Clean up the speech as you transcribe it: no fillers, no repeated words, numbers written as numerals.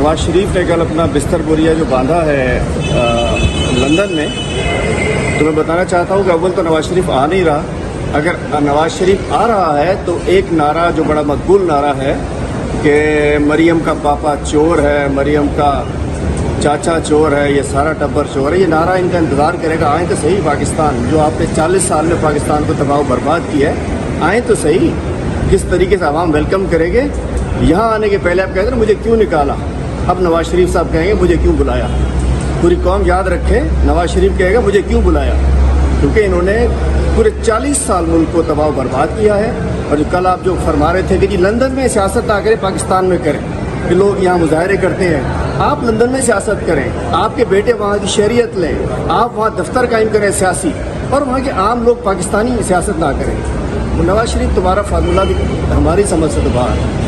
نواز شریف نے کل اپنا بستر بوریا جو باندھا ہے لندن میں، تو میں بتانا چاہتا ہوں کہ اول تو نواز شریف آ نہیں رہا. اگر نواز شریف آ رہا ہے تو ایک نعرہ جو بڑا مقبول نعرہ ہے کہ مریم کا پاپا چور ہے، مریم کا چاچا چور ہے، یہ سارا ٹبر چور ہے، یہ نعرہ ان کا انتظار کرے گا. آئیں تو صحیح پاکستان، جو آپ نے 40 سال میں پاکستان کو تباہ و برباد کیا ہے، آئیں تو صحیح. کس طریقے سے عوام ویلکم کرے گے. یہاں آنے کے پہلے آپ کہتے ہیں مجھے کیوں نکالا، اب نواز شریف صاحب کہیں گے مجھے کیوں بلایا. پوری قوم یاد رکھے، نواز شریف کہے گا مجھے کیوں بلایا، کیونکہ انہوں نے پورے 40 سال ملک کو تباہ و برباد کیا ہے. اور جو کل آپ جو فرما رہے تھے کہ جی لندن میں سیاست نہ کریں، پاکستان میں کریں، کہ لوگ یہاں مظاہرے کرتے ہیں. آپ لندن میں سیاست کریں، آپ کے بیٹے وہاں کی شہریت لیں، آپ وہاں دفتر قائم کریں سیاسی، اور وہاں کے عام لوگ پاکستانی سیاست نہ کریں. نواز شریف تمہارا فارمولہ بھی ہماری سمجھ سے تو باہر ہے.